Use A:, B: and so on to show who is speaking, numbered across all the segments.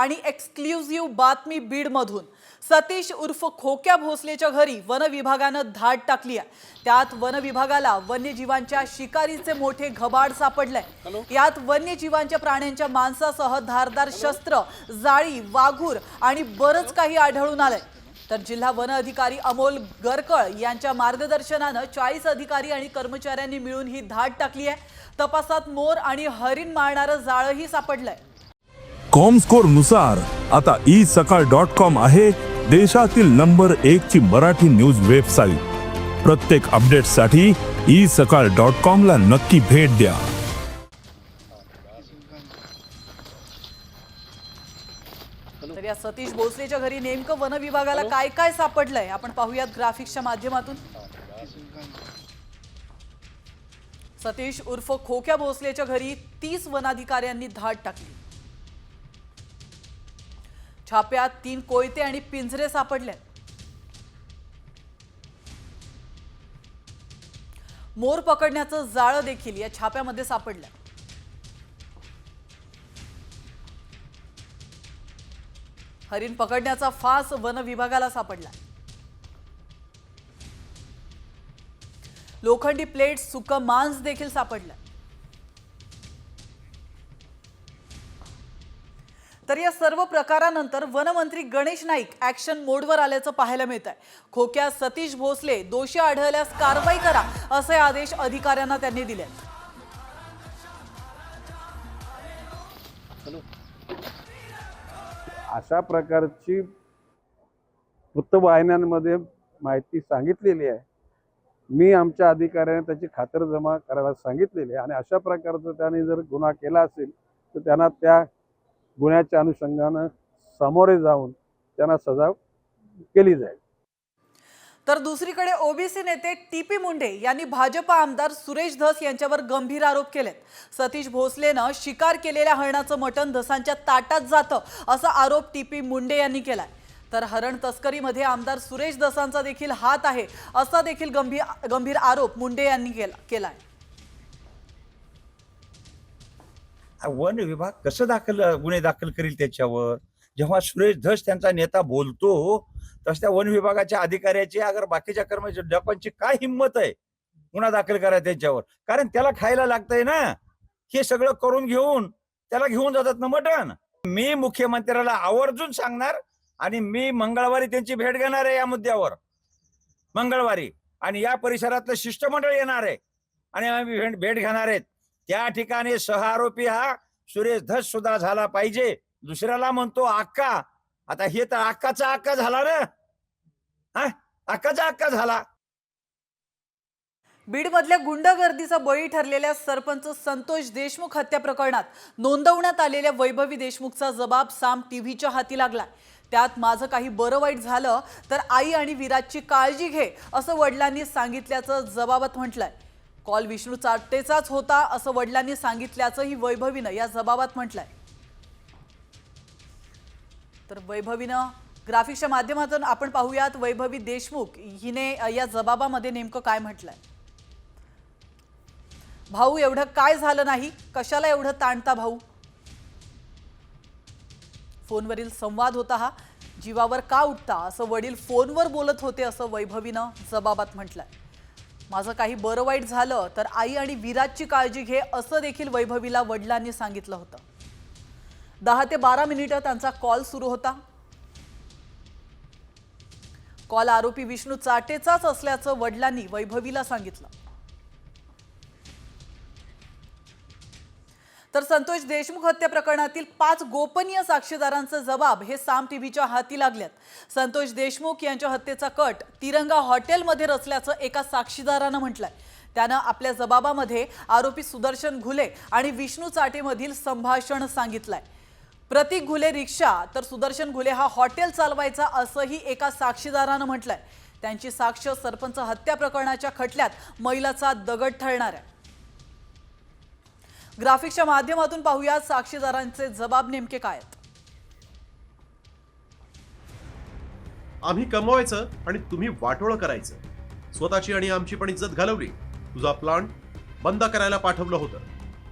A: आणि एक्सक्लुझिव्ह बातमी बीडमधून। सतीश उर्फ खोक्या भोसलेच्या घरी वन विभागानं धाड टाकली आहे। त्यात वन विभागाला वन्यजीवांच्या शिकारीचे मोठे घबाड सापडलंय। यात वन्यजीवांच्या प्राण्यांच्या मांसासह धारदार शस्त्र, जाळी, वाघूर आणि बरंच काही आढळून आलंय। तर जिल्हा वन अधिकारी अमोल गरकळ यांच्या मार्गदर्शनानं 40 अधिकारी आणि कर्मचाऱ्यांनी मिळून ही धाड टाकली आहे। तपासात मोर आणि हरिण मारणारं जाळंही सापडलंय।
B: कॉमस्कोर नुसार आता isakal.com आहे देशातील नंबर 1 ची मराठी न्यूज वेबसाईट। प्रत्येक अपडेटसाठी isakal.com ला नक्की भेट द्या।
A: तर या सतीश भोसलेच्या घरी नेमकं वन विभागाला काय काय सापडलंय आपण पाहूयात ग्राफिक्सच्या माध्यमातून। सतीश उर्फ खोक्या भोसलेच्या घरी 30 वनाधिकाऱ्यांनी धाड टाकली। छाप्यात 3 कोयते आणि पिंजरे सापडले। मोर पकडण्याचं जाळं देखील या छाप्यामध्ये सापडलं। हरिण पकडण्याचा फास वन विभागाला सापडला। लोखंडी प्लेट, सुकं मांस देखील सापडलं। तर या सर्व प्रकारानंतर वनमंत्री गणेश नाईक ऍक्शन मोडवर आल्याचं पाहायला मिळत आहे। खोक्या सतीश भोसले दोषी आढळल्यास कारवाई करा असे आदेश अधिकाऱ्यांना त्यांनी दिले।
C: अशा प्रकारची वृत्तवाहिन्यांमध्ये माहिती सांगितलेली आहे। मी आमच्या अधिकाऱ्यांना त्याची खातरजमा करायला सांगितलेली आहे आणि अशा प्रकारचा त्यांनी जर गुन्हा केला असेल तर त्यांना त्या गुन्ह्याच्या अनुषंगाने सामोरे जाऊन त्यांना सजा केली जाईल।
A: तर दुसरीकडे ओबीसी नेते टीपी मुंडे यांनी भाजपा आमदार सुरेश धस यांच्यावर गंभीर आरोप केलेत। सतीश भोसलेनं शिकार केलेल्या हरणाचं मटण धसांच्या ताटात जातं असा आरोप टीपी मुंडे यांनी केलाय। तर हरण तस्करीमध्ये आमदार सुरेश धसांचा देखील हात आहे असा देखील गंभीर आरोप मुंडे यांनी केलाय।
D: वन विभाग कसं गुन्हे दाखल करील त्याच्यावर? जेव्हा सुरेश धस त्यांचा नेता बोलतो तस त्या वन विभागाच्या अधिकाऱ्याची अगर बाकीच्या कर्मचारी लोकांची काय हिंमत आहे गुन्हा दाखल करायचा त्याच्यावर? कारण त्याला खायला लागतंय ना, हे सगळं करून घेऊन त्याला घेऊन जातात ना मटण। मी मुख्यमंत्र्याला आवर्जून सांगणार आणि मी मंगळवारी त्यांची भेट घेणार आहे या मुद्द्यावर मंगळवारी, आणि या परिसरातलं शिष्टमंडळ येणार आहे आणि आम्ही भेट घेणार आहेत। त्या ठिकाणी सहआरोपी हा सुरेश धस सुद्धा झाला पाहिजे। दुसऱ्याला म्हणतो अक्का, आता हे तर अक्काचा अक्का झाला ना, हा अक्काचा अक्का झाला।
A: बीडमधल्या गुंडगर्दीचा बळी ठरलेल्या सरपंच संतोष देशमुख हत्या प्रकरणात नोंदवण्यात आलेल्या वैभवी देशमुखचा जबाब साम टीव्हीच्या हाती लागला। त्यात माझं काही बरं वाईट झालं तर आई आणि विराजची काळजी घे असं वडिलांनी सांगितल्याचं जबाबात म्हटलंय। कॉल विष्णू चाटेचाच होता असं वडिलांनी सांगितल्याचंही वैभवीनं या जबाबात म्हटलंय। तर वैभवीनं ग्राफिक्सच्या माध्यमातून आपण पाहूयात वैभवी देशमुख हिने या जबाबामध्ये नेमकं काय म्हटलंय। भाऊ एवढं काय झालं नाही, कशाला एवढं ताणता भाऊ? फोनवरील संवाद होता हा। जीवावर का उठता असं वडील फोनवर बोलत होते असं वैभवीनं जबाबात म्हटलंय। माझं काही बरं वाईट झालं तर आई आणि विराजची काळजी घे असं देखील वैभवीला वडिलांनी सांगितलं होतं। 10 ते 12 मिनिटं त्यांचा कॉल सुरू होता। कॉल आरोपी विष्णू चाटेचाच असल्याचं वडिलांनी वैभवीला सांगितलं। तर संतोष देशमुख हत्या प्रकरणातील 5 गोपनीय साक्षीदारांचे जबाब हे साम टीव्हीच्या हाती लागलेत। संतोष देशमुख यांच्या हत्येचा कट तिरंगा हॉटेलमध्ये रचल्याचं एका साक्षीदारानं म्हटलंय। त्यानं आपल्या जबाबामध्ये आरोपी सुदर्शन घुले आणि विष्णू चाटेमधील संभाषण सांगितलंय। प्रतीक घुले रिक्षा तर सुदर्शन घुले हा हॉटेल चालवायचा असंही एका साक्षीदारानं म्हटलंय। त्यांची साक्ष सरपंच हत्या प्रकरणाच्या खटल्यात मैलाचा दगड ठरणार आहे। ग्राफिक्सच्या माध्यमातून पाहूयात साक्षीदारांचे जबाब नेमके काय आहेत।
E: आम्ही कमवायचं आणि तुम्ही वाटोळं करायचं, स्वतःची आणि आमची पण इज्जत घालवली। तुझा प्लांट बंद करायला पाठवलं होतं,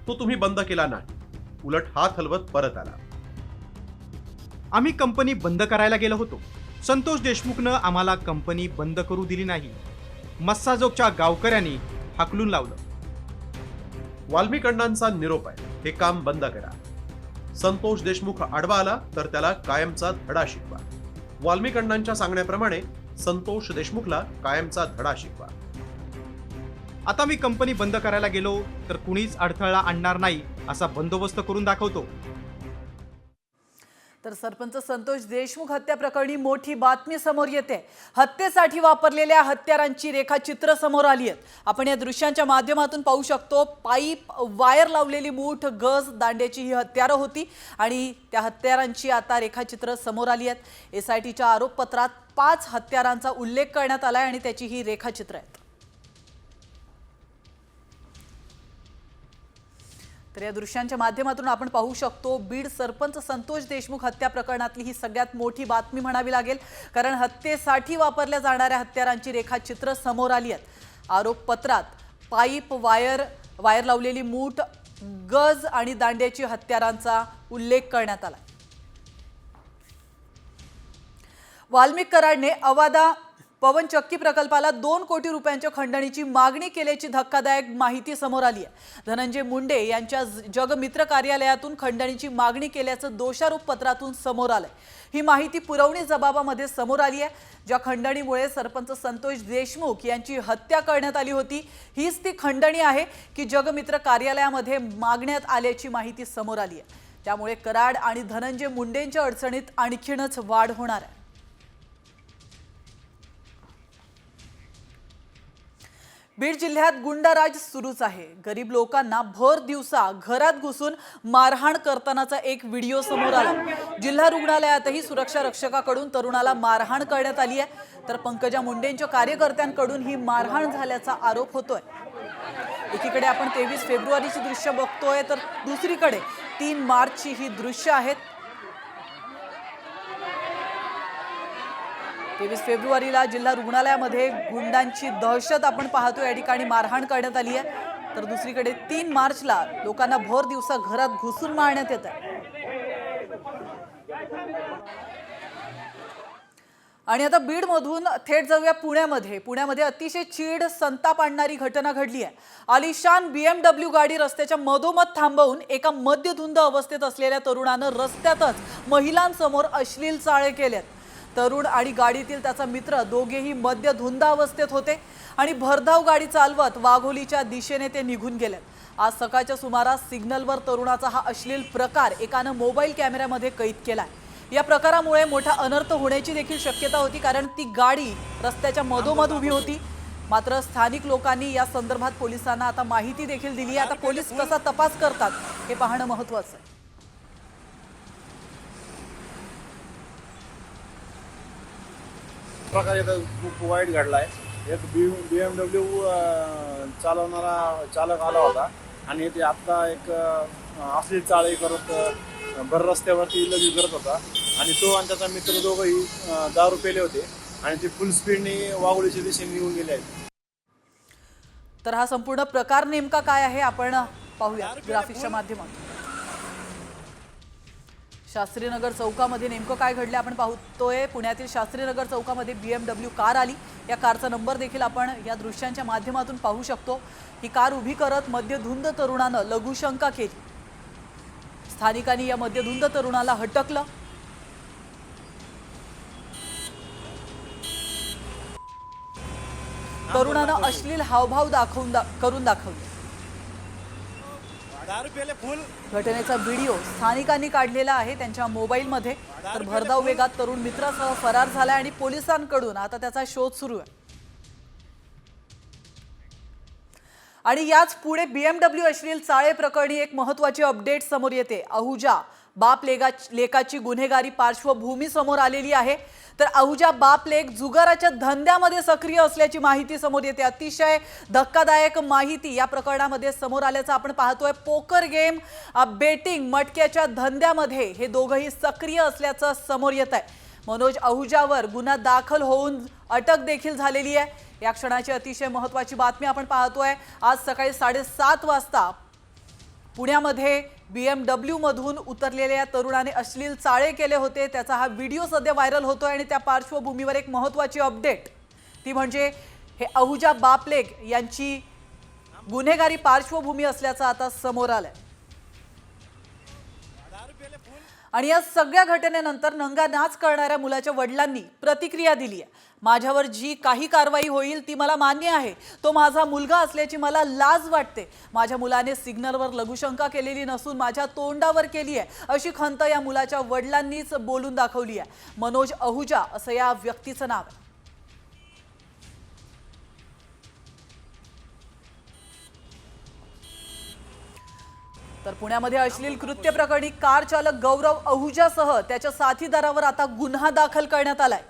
E: तो तुम्ही बंद केला नाही, उलट हात हलवत परत आला।
F: आम्ही कंपनी बंद करायला गेलो होतो. संतोष देशमुखनं आम्हाला कंपनी बंद करू दिली नाही. मस्साजोगच्या गावकऱ्यांनी हाकलून लावलं.
E: वाल्मिक अण्णांचा निरोप आहे, हे काम बंद करा. संतोष देशमुख आडवा आला तर त्याला कायमचा धडा शिकवा. वाल्मिक अण्णांच्या सांगण्याप्रमाणे संतोष देशमुखला कायमचा धडा शिकवा.
F: आता मी कंपनी बंद करायला गेलो तर कुणीच अडथळा आणणार नाही असा बंदोबस्त करून दाखवतो.
A: तर सरपंच संतोष देशमुख हत्या प्रकरणी मोठी बातमी समोर येते. हत्येसाठी वापरलेल्या हत्यारांची रेखाचित्र समोर आली आहेत. आपण या दृश्यांच्या माध्यमातून पाहू शकतो. पाईप, वायर लावलेली मूठ, गज, दांड्याची ही हत्यारं होती आणि त्या हत्यारांची आता रेखाचित्र समोर आली आहेत. SITच्या आरोपपत्रात 5 हत्यारांचा उल्लेख करण्यात आलाय आणि त्याची ही रेखाचित्र आहेत. तर या दृश्यांच्या माध्यमातून आपण पाहू शकतो बीड सरपंच संतोष देशमुख हत्या प्रकरणातली ही सगळ्यात मोठी बातमी म्हणावी लागेल, कारण हत्येसाठी वापरल्या जाणाऱ्या हत्यारांची रेखाचित्र समोर आली आहेत. आरोपपत्रात पाईप, वायर लावलेली मूठ, गज आणि दांड्याची हत्यारांचा उल्लेख करण्यात आला. वाल्मिक कराडने अवादा पवनचक्की प्रकल्पाला 2 कोटी रुपयांच्या खंडणीची मागणी केल्याची धक्कादायक माहिती समोर आली आहे. धनंजय मुंडे यांच्या जगमित्र कार्यालयातून खंडणीची मागणी केल्याचं दोषारोप पत्रातून समोर आलंय. ही माहिती पुरवणी जबाबामध्ये समोर आली आहे. ज्या खंडणीमुळे सरपंच संतोष देशमुख यांची हत्या करण्यात आली होती, हीच ती खंडणी आहे की जगमित्र कार्यालयामध्ये मागण्यात आल्याची माहिती समोर आली आहे. त्यामुळे कराड आणि धनंजय मुंडेंच्या अडचणीत आणखीनच वाढ होणार आहे. बीड जिल्ह्यात गुंडाराज सुरूच आहे. गरीब लोकांना भर दिवसा घरात घुसून मारहाण करतानाचा एक व्हिडिओ समोर आला. जिल्हा रुग्णालयातही सुरक्षा रक्षकाकडून तरुणाला मारहाण करण्यात आली आहे. तर पंकजा मुंडेंच्या कार्यकर्त्यांकडून ही मारहाण झाल्याचा आरोप होतोय. एकीकडे आपण 23 फेब्रुवारीची दृश्य बघतोय तर दुसरीकडे 3 मार्चची ही दृश्य आहेत. 23 फेब्रुवारीला जिल्हा रुग्णालयामध्ये गुंडांची दहशत आपण पाहतो. या ठिकाणी मारहाण करण्यात आली आहे. तर दुसरीकडे 3 मार्चला लोकांना भर दिवसा घरात घुसून मारण्यात येत आहे. आणि आता बीडमधून थेट जाऊया पुण्यामध्ये अतिशय चीड, संताप आणणारी घटना घडली आहे. आलिशान BMW गाडी रस्त्याच्या मधोमध थांबवून एका मद्यधुंद अवस्थेत असलेल्या तरुणानं रस्त्यातच महिलांसमोर अश्लील चाळे केलेत. तरुण आणि गाडीतील त्याचा मित्र दोघेही मद्यधुंद अवस्थेत होते आणि भरधाव गाडी चालवत वाघोलीच्या दिशेने ते निघून गेलेत. आज सकाळच्या सुमारास सिग्नलवर तरुणाचा हा अश्लील प्रकार एकानं मोबाईल कॅमेऱ्यामध्ये कैद केलाय. या प्रकारामुळे मोठा अनर्थ होण्याची देखील शक्यता होती, कारण ती गाडी रस्त्याच्या मधोमध उभी होती. मात्र स्थानिक लोकांनी या संदर्भात पोलिसांना आता माहिती देखील दिली आहे. आता पोलीस कसा तपास करतात हे पाहणं महत्त्वाचं आहे.
G: प्रकार खूप वाईट घडलाय. एक BMW चालवणारा चालक आला होता आणि ते आता एक असली चाळी करत भर रस्त्यावरती लगेच करत होता आणि तो आणि त्याचा मित्र दोघंही दारू पेले होते आणि ते फुल स्पीडने वाघोलीच्या दिशेने निघून गेले आहेत.
A: तर हा संपूर्ण प्रकार नेमका काय आहे आपण पाहूया ग्राफिक्सच्या माध्यमातून. शास्त्रीनगर चौकामध्ये नेमकं काय घडलं आपण पाहतोय. पुण्यातील शास्त्रीनगर चौकामध्ये BMW कार आली. या कारचा नंबर देखील आपण या दृश्यांच्या माध्यमातून पाहू शकतो. ही कार उभी करत मद्यधुंद तरुणानं लघुशंका केली. स्थानिकांनी या मद्यधुंद तरुणाला हटकलं. तरुणानं अश्लील हावभाव करून दाखवले. घटनेचा व्हिडिओ स्थानिकांनी काढलेला आहे त्यांच्या मोबाईलमध्ये. तर भरधाव वेगात तरुण मित्रासह फरार झाला आणि पोलिसांकडून आता त्याचा शोध सुरू आहे. आणि याच पुढे BMW अश्लील चाळे प्रकरणी एक महत्त्वाची अपडेट समोर येते. अहुजा बाप लेकाची गुन्हेगारी पार्श्वभूमी समोर आलेली आहे. तर अहुजा बाप लेक जुगाराच्या धंद्यामध्ये सक्रिय असल्याची माहिती समोर येते. अतिशय धक्कादायक माहिती या प्रकरणामध्ये समोर आल्याचं आपण पाहतोय. पोकर गेम, बेटिंग, मटक्याच्या धंद्यामध्ये हे दोघंही सक्रिय असल्याचं समोर येत आहे. मनोज अहुजावर गुन्हा दाखल होऊन अटक देखील झालेली आहे. या क्षणाची अतिशय महत्त्वाची बातमी आपण पाहतोय. आज सकाळी 7:30 वाजता पुण्यामध्ये BMW मधून उतरलेल्या तरुणाने अश्लील चाळे केले होते। त्याचा हा व्हिडिओ सध्या व्हायरल होतोय आणि त्या पार्श्वभूमीवर एक महत्त्वाची अपडेट ती म्हणजे हे अहुजा बापलेग यांची गुन्हेगारी पार्श्वभूमी असल्याचं आता समोर आलंय। आणि या सगळ्या घटनेनंतर नंगा नाच करणाऱ्या मुलाच्या वडिलांनी प्रतिक्रिया दिली आहे। माझ्यावर जी काही कारवाई होईल ती मला मान्य आहे। तो माझा मुलगा असल्याची मला लाज वाटते। माझ्या मुलाने सिग्नलवर लघुशंका केलेली नसून माझ्या तोंडावर केली आहे अशी खंत या मुलाच्या वडिलांनीच बोलून दाखवली आहे। मनोज अहुजा असं या व्यक्तीचं नाव आहे। तर पुण्यामध्ये अश्लील कृत्य प्रकरणी कार चालक गौरव अहुजासह त्याच्या साथीदारावर आता गुन्हा दाखल करण्यात आलाय।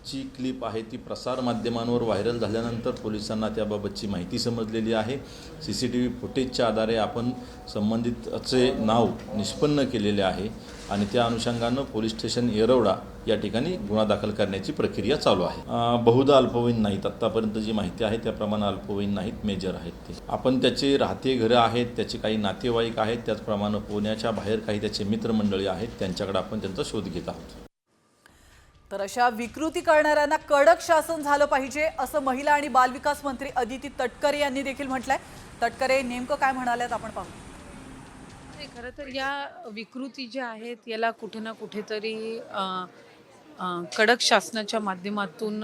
H: जी क्लिप आहे ती प्रसार माध्यमांवर व्हायरल झाल्यानंतर पोलिसांना त्याबाबतची माहिती समजलेली आहे। CCTV फुटेजच्या आधारे आपण संबंधितचे नाव निष्पन्न केलेले आहे आणि त्या अनुषंगानं पोलीस स्टेशन येरवडा या ठिकाणी गुन्हा दाखल करण्याची प्रक्रिया चालू आहे। बहुधा अल्पवयीन नाहीत, आत्तापर्यंत जी माहिती आहे त्याप्रमाणे अल्पवयीन नाहीत, मेजर आहेत ते। आपण त्याचे राहते घरं आहेत, त्याचे काही नातेवाईक आहेत, त्याचप्रमाणे पुण्याच्या बाहेर काही त्याचे मित्रमंडळी आहेत, त्यांच्याकडे आपण त्यांचा शोध घेत आहोत।
A: तर अशा विकृती करणाऱ्यांना कडक शासन झालं पाहिजे असं महिला आणि बालविकास मंत्री अदिती तटकरे यांनी देखील म्हटलंय। तटकरे नेमकं काय म्हणाल्यात आपण पाहू।
I: खरं तर या विकृती ज्या आहेत याला कुठे ना कुठेतरी कडक शासनाच्या माध्यमातून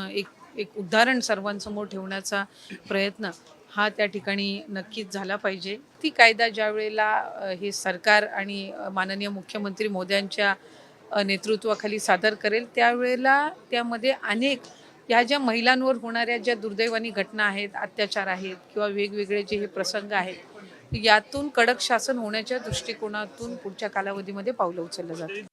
I: एक उदाहरण सर्वांसमोर ठेवण्याचा प्रयत्न हा त्या ठिकाणी नक्कीच झाला पाहिजे। ती कायदा ज्या वेळेला हे सरकार आणि माननीय मुख्यमंत्री मोदयांच्या नेतृत्वाखाली सादर करेल त्यावेळेला त्यामध्ये अनेक या ज्या महिलांवर होणाऱ्या ज्या दुर्दैवानी घटना आहेत, अत्याचार आहेत किंवा वेगवेगळे जे हे प्रसंग आहेत यातून कडक शासन होण्याच्या दृष्टिकोनातून पुढच्या कालावधीमध्ये पावलं उचललं जातं।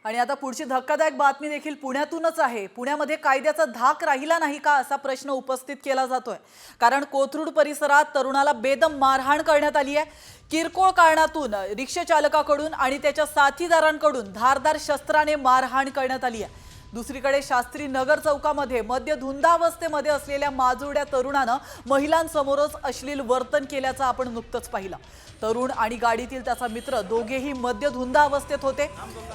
A: आणि आता पुढची धक्कादायक बातमी देखील पुण्यातूनच आहे। पुण्यामध्ये कायद्याचा धाक राहिला नाही का असा प्रश्न उपस्थित केला जातोय। कारण कोथरूड परिसरात तरुणाला बेदम मारहाण करण्यात आली आहे। किरकोळ कारणातून रिक्षा चालकाकडून आणि त्याच्या साथीदारांकडून धारदार शस्त्राने मारहाण करण्यात आली आहे। दुसरीकडे शास्त्री नगर चौकामध्ये मद्य धुंदावस्थेमध्ये असलेल्या माजुरड्या तरुणानं महिलांसमोरच अश्लील वर्तन केल्याचं आपण नुकतंच पाहिलं। तरुण आणि गाडीतील त्याचा मित्र दोघेही मद्य धुंदावस्थेत होते।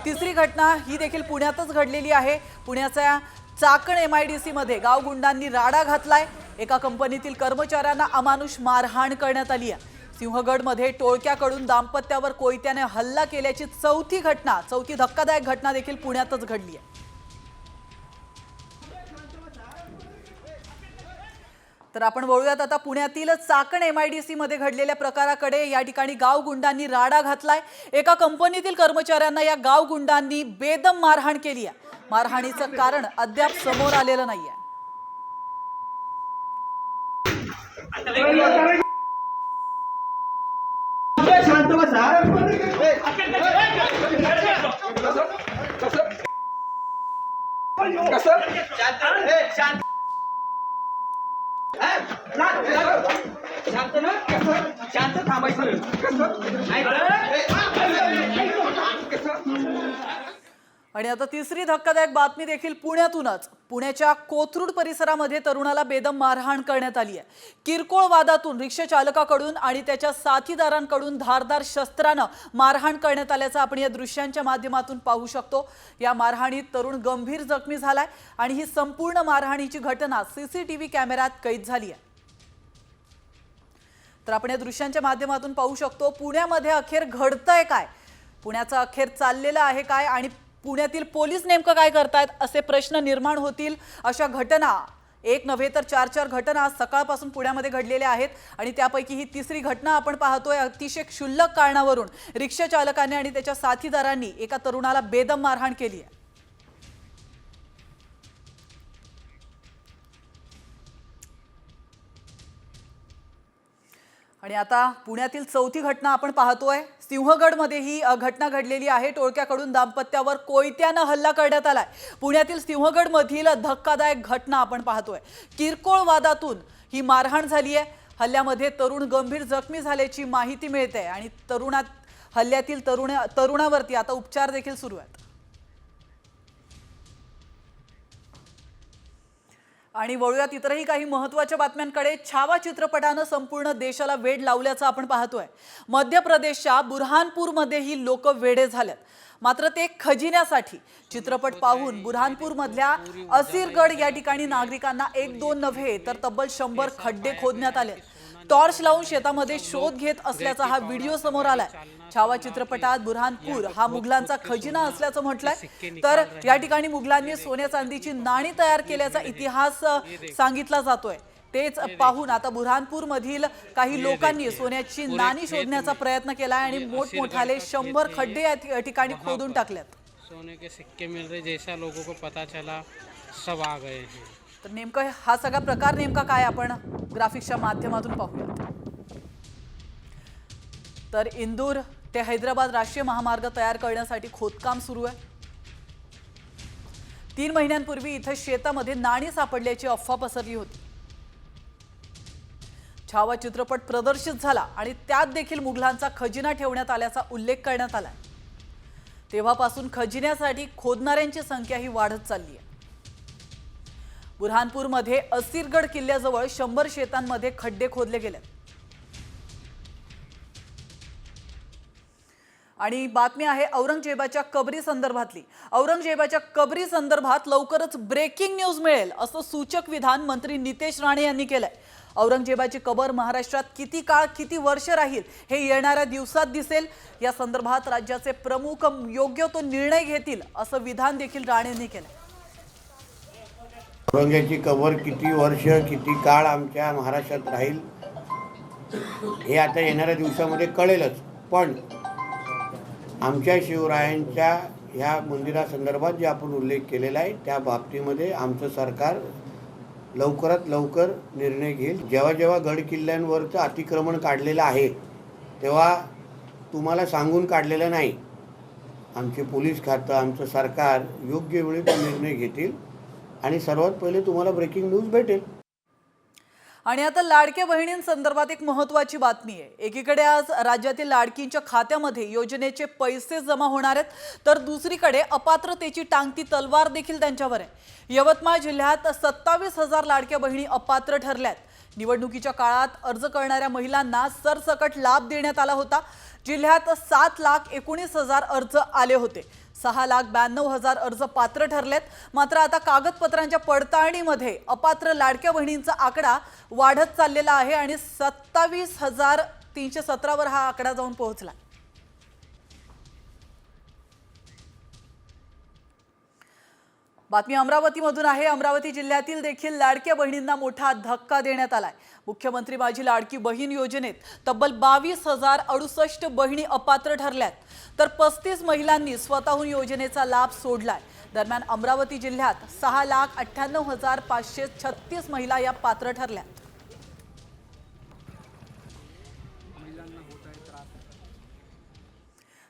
A: तिसरी घटना ही देखील पुण्यातच घडलेली आहे। पुण्याच्या चाकण MIDC मध्ये गावगुंडांनी राडा घातलाय। एका कंपनीतील कर्मचाऱ्यांना अमानुष मारहाण करण्यात आली आहे। सिंहगडमध्ये टोळक्याकडून दाम्पत्यावर कोयत्याने हल्ला केल्याची चौथी धक्कादायक घटना देखील पुण्यातच घडली आहे। तर आपण वळूयात आता पुण्यातील चाकण MIDC मध्ये घडलेल्या प्रकाराकडे। या ठिकाणी गावगुंडांनी राडा घातलाय। एका कंपनीतील कर्मचाऱ्यांना या गावगुंडांनी बेदम मारहाण केली आहे। मारहाणीचं कारण अद्याप समोर आलेलं नाहीये। आणि आता तिसरी धक्कादायक बातमी देखील पुण्यातूनच। पुण्याच्या कोथरूड परिसरामध्ये तरुणाला बेदम मारहाण करण्यात आली आहे। किरकोळ वादातून रिक्षा चालकाकडून आणि त्याच्या साथीदारांकडून धारदार शस्त्रानं मारहाण करण्यात आल्याचं आपण या दृश्यांच्या माध्यमातून पाहू शकतो। या मारहाणीत तरुण गंभीर जखमी झालाय आणि ही संपूर्ण मारहाणीची घटना CCTV कॅमेऱ्यात कैद झाली आहे। तर आपण या दृश्यांच्या माध्यमातून पाहू शकतो पुण्यामध्ये अखेर घडतंय काय, पुण्याचं अखेर चाललेलं आहे काय आणि पुण्यातील पोलीस नेमकं काय करतायत असे प्रश्न निर्माण होतील। अशा घटना एक नव्हे तर 4 घटना सकाळपासून पुण्यामध्ये घडलेल्या आहेत आणि त्यापैकी ही तिसरी घटना आपण पाहतोय। अतिशय क्षुल्लक कारणावरून रिक्षा चालकाने आणि त्याच्या साथीदारांनी एका तरुणाला बेदम मारहाण केली आहे। आणि आता पुण्यातील चौथी घटना आपण पाहतोय। सिंहगडमध्ये ही घटना घडलेली आहे। टोळक्याकडून दाम्पत्यावर कोयत्यानं हल्ला करण्यात आलाय। पुण्यातील सिंहगडमधील धक्कादायक घटना आपण पाहतोय। किरकोळ वादातून ही मारहाण झाली आहे। हल्ल्यामध्ये तरुण गंभीर जखमी झाल्याची माहिती मिळते आणि हल्ल्यातील तरुणावरती आता उपचार देखील सुरू आहेत। आणि वळूयात इतरही काही महत्त्वाच्या बातम्यांकडे. छावा चित्रपटानं संपूर्ण देशाला वेड लावल्याचं आपण पाहतोय. मध्य प्रदेशच्या बुरहानपूरमध्येही लोक वेडे झालेत. मात्र ते खजिन्यासाठी. चित्रपट पाहून बुरहानपूरमधल्या असीरगड या ठिकाणी नागरिकांना 1-2 नव्हे तर तब्बल 100 खड्डे खोदण्यात आले. टॉर्च लावून शेतामध्ये शोध घेत असल्याचा हा व्हिडिओ समोर आलाय. छावा चित्रपटात बुरहानपूर हा मुघलांचा खजिना असल्याचं म्हटलंय. तर या ठिकाणी मुघलांनी सोन्या चांदीची नाणी तयार केल्याचा इतिहास सांगितला जातोय. तेच पाहून आता बुरहानपूर मधील काही लोकांनी सोन्याची नाणी शोधण्याचा प्रयत्न केलाय आणि मोठमोठाले 100 खड्डे या ठिकाणी खोदून टाकलेत.
J: सोने के सिक्के मिल रहे जैसा लोगों को पता चला सब आ गए हैं.
A: तर नेमकं हा सगळा प्रकार नेमका काय आपण ग्राफिक्सच्या माध्यमातून पाहूयात. तर इंदूर ते हैदराबाद राष्ट्रीय महामार्ग तयार करण्यासाठी खोदकाम सुरू आहे. 3 महिन्यांपूर्वी इथे शेतामध्ये नाणी सापडल्याची अफवा पसरली होती. छावा चित्रपट प्रदर्शित झाला आणि त्यात देखील मुघलांचा खजिना ठेवण्यात आल्याचा उल्लेख करण्यात आलाय. तेव्हापासून खजिन्यासाठी खोदणाऱ्यांची संख्या ही वाढत चालली आहे. बुरहानपूरमध्ये असीरगड किल्ल्याजवळ 100 शेतांमध्ये खड्डे खोदले गेले. आणि बातमी आहे औरंगजेबाच्या कबरी संदर्भातली. औरंगजेबाच्या कबरी संदर्भात लवकरच ब्रेकिंग न्यूज मिळेल असं सूचक विधान मंत्री नितेश राणे यांनी केलंय. औरंगजेबाची कबर महाराष्ट्रात किती काळ किती वर्ष राहील हे येणाऱ्या दिवसात दिसेल. या संदर्भात राज्याचे प्रमुख योग्य तो निर्णय घेतील असं विधान देखील राणेंनी केलंय.
K: औरंगजेबाची कबर किती वर्ष किती काळ आमच्या महाराष्ट्रात राहील हे आता येणाऱ्या दिवसामध्ये कळेलच. पण आमच्या शिवरायांच्या ह्या मंदिरासंदर्भात जे आपण उल्लेख केलेला आहे त्या बाबतीमध्ये आमचं सरकार लवकरात लवकर निर्णय घेईल. जेव्हा जेव्हा गड किल्ल्यांवरचं अतिक्रमण काढलेलं आहे तेव्हा तुम्हाला सांगून काढलेलं नाही. आमचे पोलीस खातं आमचं सरकार योग्य वेळी तो निर्णय घेतील आणि सर्वात पहिले तुम्हाला ब्रेकिंग न्यूज भेटेल.
A: आणि आता लाडक्या बहिणींसंदर्भात एक महत्त्वाची बातमी आहे. एकीकडे आज राज्यातील लाडकींच्या खात्यामध्ये योजनेचे पैसे जमा होणार आहेत, तर दुसरीकडे अपात्रतेची टांगती तलवार देखील त्यांच्यावर आहे. यवतमाळ जिल्ह्यात 27,000 लाडक्या बहिणी अपात्र ठरल्यात. निवडणुकीच्या काळात अर्ज करणाऱ्या महिलांना सरसकट लाभ देण्यात आला होता. जिल्ह्यात 7,19,000 अर्ज आले होते. 6,92,000 अर्ज पात्र ठरलेत. मात्र आता कागदपत्रांच्या पडताळणीमध्ये अपात्र लाडक्या बहिणींचा आकडा वाढत चाललेला आहे आणि 27,317 वर हा आकडा जाऊन पोहोचला. बातमी अमरावतीमधून आहे. अमरावती जिल्ह्यातील देखील लाडक्या बहिणींना मोठा धक्का देण्यात आलाय. मुख्यमंत्री माझी लाडकी बहीण योजनेत तब्बल 22,068 बहिणी अपात्र ठरल्यात, तर 35 महिलांनी स्वतःहून योजनेचा लाभ सोडलाय. दरम्यान अमरावती जिल्ह्यात 6,98,536 महिला या पात्र ठरल्यात.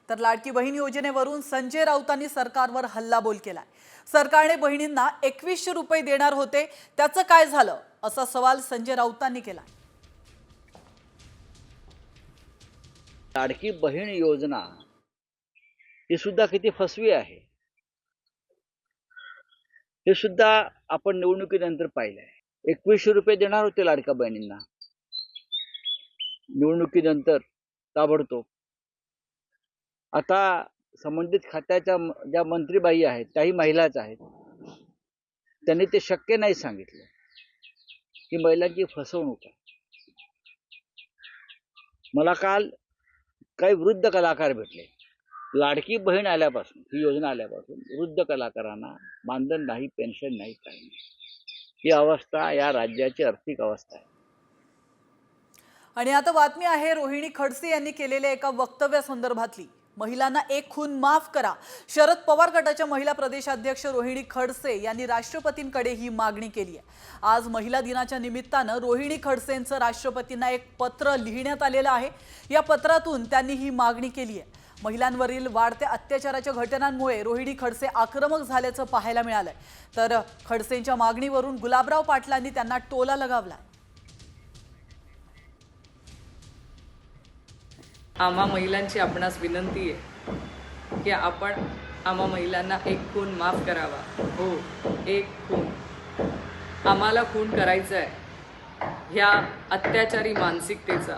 A: तर लाडकी बहीण योजनेवरून संजय राऊतांनी सरकारवर हल्लाबोल केलाय. सरकारने बहिणींना 2100 रुपये देणार होते, त्याचं काय झालं असा सवाल संजय राऊतांनी केला.
L: लाडकी बहीण योजना ही सुद्धा किती फसवी आहे हे सुद्धा आपण निवडणुकीनंतर पाहिलंय. 2100 रुपये देणार होते लाडक्या बहिणींना, निवडणुकीनंतर ताबडतोब आता संबंधित खात्याच्या ज्या मंत्रीबाई आहेत त्याही महिलाच आहेत. त्यांनी ते शक्य नाही सांगितलं की महिलांची फसवणूक आहे. मला काल काही वृद्ध कलाकार भेटले. लाडकी बहीण आल्यापासून ही योजना आल्यापासून वृद्ध कलाकारांना मानधन नाही, पेन्शन नाही, काही नाही. ही अवस्था या राज्याची आर्थिक अवस्था आहे.
A: आणि आता बातमी आहे रोहिणी खडसे यांनी केलेल्या एका वक्तव्यासंदर्भातली. महिलांना एक खून माफ करा. शरद पवार गटाच्या महिला प्रदेशाध्यक्ष रोहिणी खडसे यांनी राष्ट्रपतींकडे ही मागणी केली आहे. आज महिला दिनाच्या निमित्तानं रोहिणी खडसेंचं राष्ट्रपतींना एक पत्र लिहिण्यात आलेलं आहे. या पत्रातून त्यांनी ही मागणी केली आहे. महिलांवरील वाढत्या अत्याचाराच्या घटनांमुळे रोहिणी खडसे आक्रमक झाल्याचं पाहायला मिळालंय. तर खडसेंच्या मागणीवरून गुलाबराव पाटलांनी त्यांना टोला लगावला.
M: आम्हा महिलांची आपणास विनंती आहे की आपण आम्हा महिलांना एक खून माफ करावा. हो, एक खून. आम्हाला खून करायचा आहे ह्या अत्याचारी मानसिकतेचा,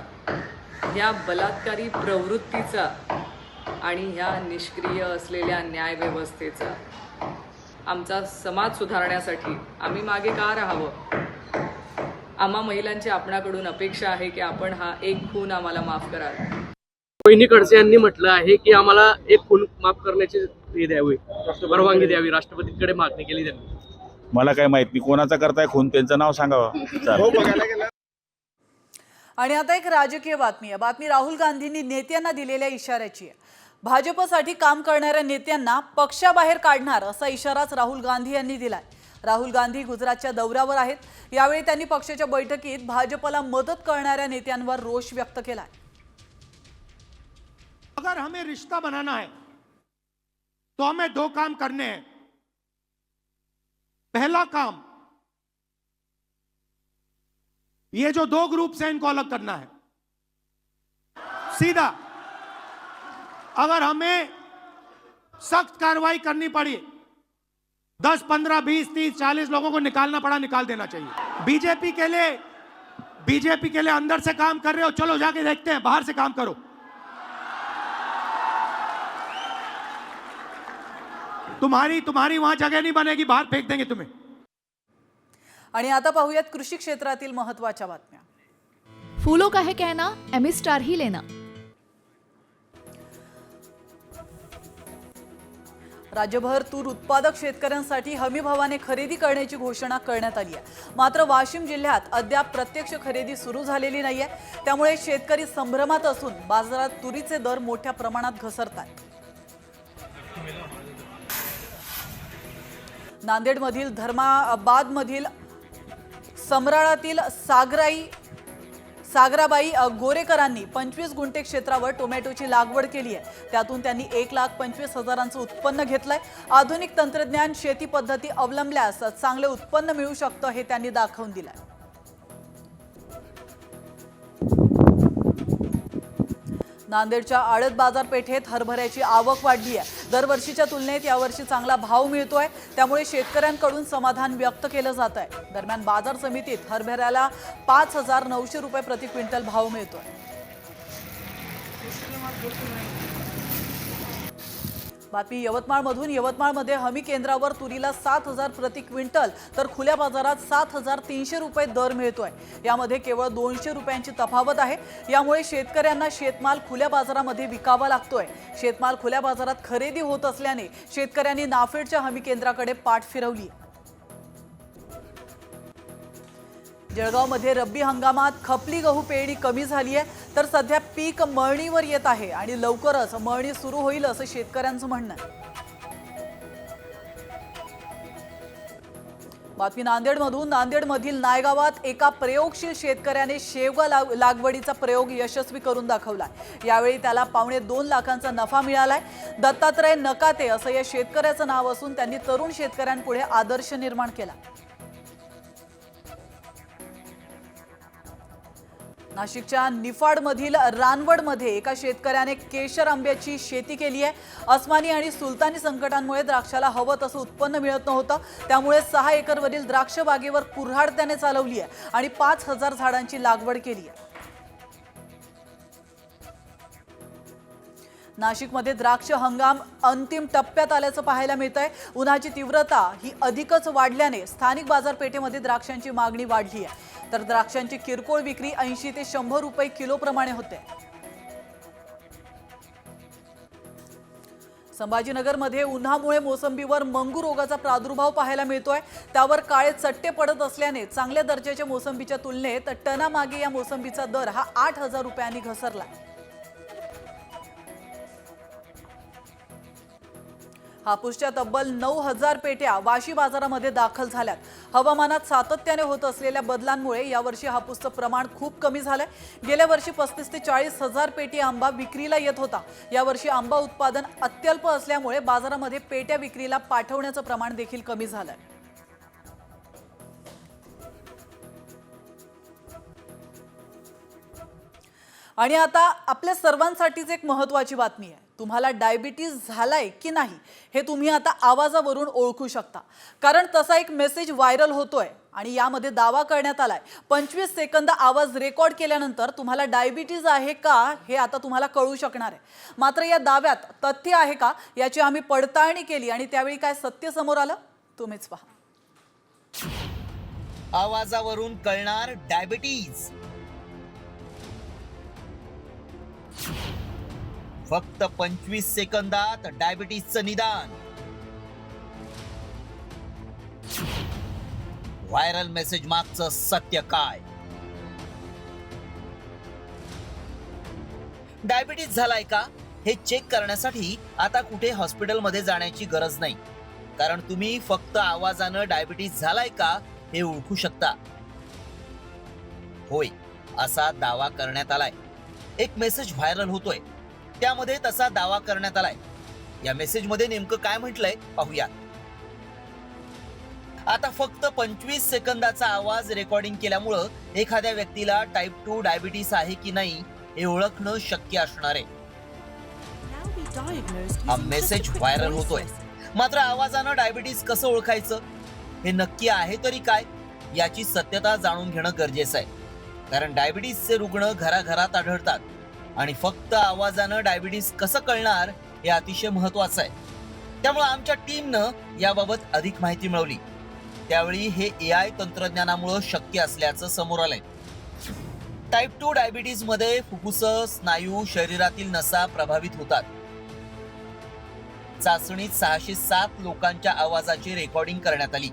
M: ह्या बलात्कारी प्रवृत्तीचा आणि ह्या निष्क्रिय असलेल्या न्यायव्यवस्थेचा आमचा समाज सुधारण्यासाठी आम्ही मागे का राहावं? आम्हा महिलांची आपणाकडून अपेक्षा आहे की आपण हा एक खून आम्हाला माफ कराल.
N: वहिनी खडसे यांनी म्हटलं आहे की आम्हाला एक खून माफ करण्याची हे द्यावी, परवानगी द्यावी, राष्ट्रपतींकडे मागणी केली त्यांनी.
D: मला काय माहित नाही कोणाचा करताय खून, त्यांचं नाव सांगावं.
A: आणि आता एक राजकीय बातमी आहे. बातमी राहुल गांधींनी नेत्यांना दिलेल्या इशाऱ्याची आहे. भाजपसाठी काम करणाऱ्या नेत्यांना पक्षाबाहेर काढणार असा इशाराच राहुल गांधी यांनी दिलाय. राहुल गांधी गुजरातच्या दौऱ्यावर आहेत. यावेळी त्यांनी पक्षाच्या बैठकीत भाजपला मदत करणाऱ्या नेत्यांवर रोष व्यक्त केलाय.
O: अगर हमें रिश्ता बनाना है तो हमें 2 काम करने हैं. पहला काम, ये जो 2 ग्रुप्स हैं इनको अलग करना है सीधा. अगर हमें सख्त कार्रवाई करनी पड़ी, 10, 15, 20, 30, 40 लोगों को निकालना पड़ा, निकाल देना चाहिए. बीजेपी के लिए अंदर से काम कर रहे हो, चलो जाके देखते हैं, बाहर से काम करो. तुम्हारी वहां जगह नहीं बनेगी, बाहर फेंक देंगे तुम्हें.
A: आणि आता पाहूयात कृषी क्षेत्रातील महत्त्वाच्या बातम्या.
P: फूलों का है कहना, एमी स्टार ही लेना.
A: राज्यभर तूर उत्पादक शेतकऱ्यांसाठी हमीभावाने खरेदी करण्याची घोषणा करण्यात आली आहे. मात्र वाशिम जिल्ह्यात अद्याप प्रत्यक्ष खरेदी सुरू झालेली नाहीये. त्यामुळे शेतकरी संभ्रमात असून बाजारात तुरीचे दर मोठ्या प्रमाणात घसरतात. नांदेडमधील धर्माबादमधील समराळातील सागराबाई गोरेकरांनी 25 गुंठे क्षेत्रावर टोमॅटोची लागवड केली आहे. त्यातून त्यांनी 1,25,000चं उत्पन्न घेतलंय. आधुनिक तंत्रज्ञान शेती पद्धती अवलंबल्यास चांगले उत्पन्न मिळू शकतं हे त्यांनी दाखवून दिलंय. नांदेडच्या आडत बाजारपेठेत हरभऱ्याची आवक वाढली आहे. दरवर्षीच्या तुलनेत यावर्षी चांगला भाव मिळतोय. त्यामुळे शेतकऱ्यांकडून समाधान व्यक्त केलं जात आहे. दरम्यान बाजार समितीत हरभऱ्याला 5,900 रुपये प्रति क्विंटल भाव मिळतोय. बातमी यवतमाळमधून. यवतमाळमध्ये हमी केंद्रावर तुरीला 7,000 प्रति क्विंटल तर खुल्या बाजारात 7,300 रुपये दर मिळतोय. यामध्ये केवळ 200 रुपयांची तफावत आहे. यामुळे शेतकऱ्यांना शेतमाल खुल्या बाजारामध्ये विकावा लागतोय. शेतमाल खुल्या बाजारात खरेदी होत असल्याने शेतकऱ्यांनी नाफेडच्या हमी केंद्राकडे पाठ फिरवली. जळगावमध्ये रब्बी हंगामात खपली गहू पेरणी कमी झाली आहे. तर सध्या पीक मळणीवर येत आहे आणि लवकरच मळणी सुरू होईल असं शेतकऱ्यांचं म्हणणं आहे. बातमी नांदेडमधून. नांदेडमधील नायगावात एका प्रयोगशील शेतकऱ्याने शेवगा लागवडीचा प्रयोग यशस्वी करून दाखवला. यावेळी त्याला 2.25 लाखांचा नफा मिळालाय. दत्तात्रय नकाते असं या शेतकऱ्याचं नाव असून त्यांनी तरुण शेतकऱ्यांपुढे आदर्श निर्माण केला. नाशिकच्या निफाडमधील रानवडमध्ये एका शेतकऱ्याने केशर आंब्याची शेती केली आहे. अस्मानी आणि सुलतानी संकटांमुळे द्राक्षाला हवं तसं उत्पन्न मिळत नव्हतं. त्यामुळे 6 एकरवरील द्राक्ष बागेवर कुऱ्हाड त्याने चालवली आहे आणि 5,000 झाडांची लागवड केली आहे. नाशिकमध्ये द्राक्ष हंगाम अंतिम टप्प्यात आल्याचं पाहायला मिळतंय. उन्हाची तीव्रता ही अधिकच वाढल्याने स्थानिक बाजारपेठेमध्ये द्राक्षांची मागणी वाढली आहे. तर द्राक्षांची किरकोळ विक्री 80 ते 100 रुपये किलो प्रमाणे होते. संभाजीनगरमध्ये उन्हामुळे मोसंबीवर मंगू रोगाचा प्रादुर्भाव पाहायला मिळतोय. त्यावर काळे चट्टे पडत असल्याने चांगल्या दर्जाच्या मोसंबीच्या तुलनेत टनामागे या मोसंबीचा दर हा 8,000 रुपयांनी घसरला. हापूसच्या तब्बल 9,000 पेट्या वाशी बाजारामध्ये दाखल झाल्यात. हवामानात सातत्याने होत असलेल्या बदलांमुळे यावर्षी हापूसचं प्रमाण खूप कमी झालंय. गेल्या वर्षी 35,000 ते 40,000 पेटी आंबा विक्रीला येत होता. यावर्षी आंबा उत्पादन अत्यल्प असल्यामुळे बाजारामध्ये पेट्या विक्रीला पाठवण्याचं प्रमाण देखील कमी झालंय. आणि आता आपल्या सर्वांसाठीच एक महत्त्वाची बातमी आहे. तुम्हाला डायबिटीज झालाय की नाही हे तुम्ही आता आवाजावरून ओळखू शकता. कारण तसा एक मेसेज व्हायरल होतोय आणि यामध्ये दावा करण्यात आलाय 25 सेकंद आवाज रेकॉर्ड केल्यानंतर तुम्हाला डायबिटीज आहे का हे आता तुम्हाला कळू शकणार आहे. मात्र या दाव्यात तथ्य आहे का याची आम्ही पडताळणी केली आणि त्यावेळी काय सत्य समोर आलं तुम्हीच पहा.
Q: आवाजावरून कळणार डायबिटीज. फक्त 25 सेकंदात डायबिटीजचं निदान. व्हायरल मेसेज मागचं सत्य काय? डायबिटीज झालाय का हे चेक करण्यासाठी आता कुठे हॉस्पिटलमध्ये जाण्याची गरज नाही. कारण तुम्ही फक्त आवाजानं डायबिटीज झालाय का हे ओळखू शकता. होय, असा दावा करण्यात आलाय. एक मेसेज व्हायरल होतोय, त्यामध्ये तसा दावा करण्यात आलाय. या मेसेजमध्ये नेमकं काय म्हटलंय पाहूया. आता फक्त 25 सेकंदाचा आवाज रेकॉर्डिंग केल्यामुळं एखाद्या व्यक्तीला टाईप 2 डायबिटीस आहे की नाही हे ओळखणं शक्य असणार आहे. हा मेसेज व्हायरल होतोय, मात्र आवाजानं डायबिटीस कसं ओळखायचं हे नक्की आहे तरी काय याची सत्यता जाणून घेणं गरजेचं आहे. कारण डायबिटीसचे रुग्ण घराघरात आढळतात आणि फक्त आवाजानं डायबिटीस कसं कळणार हे अतिशय महत्वाचं आहे. त्यामुळे आमच्या टीमनं याबाबत अधिक माहिती मिळवली. त्यावेळी हे AI तंत्रज्ञानामुळे शक्य असल्याचं समोर आलंय. टाईप 2 डायबिटीज मध्ये फुफ्फुस, स्नायू, शरीरातील नसा प्रभावित होतात. चाचणीत 607 लोकांच्या आवाजाची रेकॉर्डिंग करण्यात आली.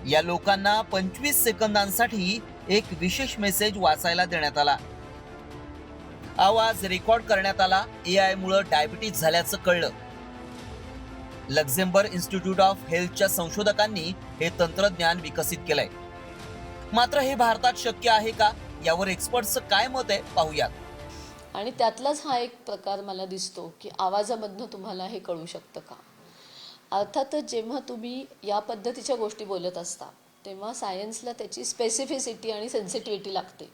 Q: या लोकांना 25 सेकंदांसाठी एक विशेष मेसेज वाचायला देण्यात आला. आवाज रेकॉर्ड करण्यात आला. AI मुळे डायबिटीज झाल्याचं कळलं. लक्झेंबर्ग इन्स्टिट्यूट ऑफ हेल्थच्या संशोधकांनी हे तंत्रज्ञान विकसित केलंय. मात्र हे भारतात शक्य आहे का यावर एक्सपर्टचं काय मत आहे पाहूयात.
R: आणि त्यातलाच हा एक प्रकार मला दिसतो की आवाजामधनं तुम्हाला हे कळू शकतं का. अर्थातच जेव्हा तुम्ही या पद्धतीच्या गोष्टी बोलत असता तेव्हा सायन्सला त्याची स्पेसिफिसिटी आणि सेन्सिटिव्हिटी लागते.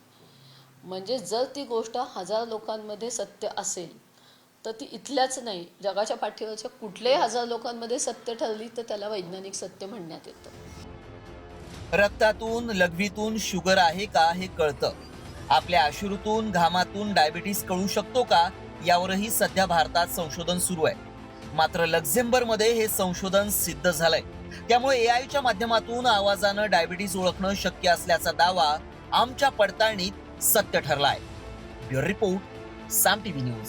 R: म्हणजे जर ती गोष्ट 1000 लोकांमध्ये सत्य असेल तर ती इथल्याच नाही, जगाच्या पाठीवरच्या कुठल्याही 1000 लोकांमध्ये सत्य ठरली तर त्याला वैज्ञानिक सत्य म्हणण्यात येतं.
Q: रक्तातून, लघवीतून शुगर आहे का हे कळतं. आपल्या अश्रूतून, घामातून डायबिटीस कळू शकतो का यावरही सध्या भारतात संशोधन सुरू आहे. मात्र लक्झेंबर्गमध्ये हे संशोधन सिद्ध झालंय. त्यामुळे AIच्या माध्यमातून आवाजानं डायबिटीस ओळखणं शक्य असल्याचा दावा आमच्या पडताळणीत सत्य ठरलाय. ब्युरो रिपोर्ट, साम TV न्यूज.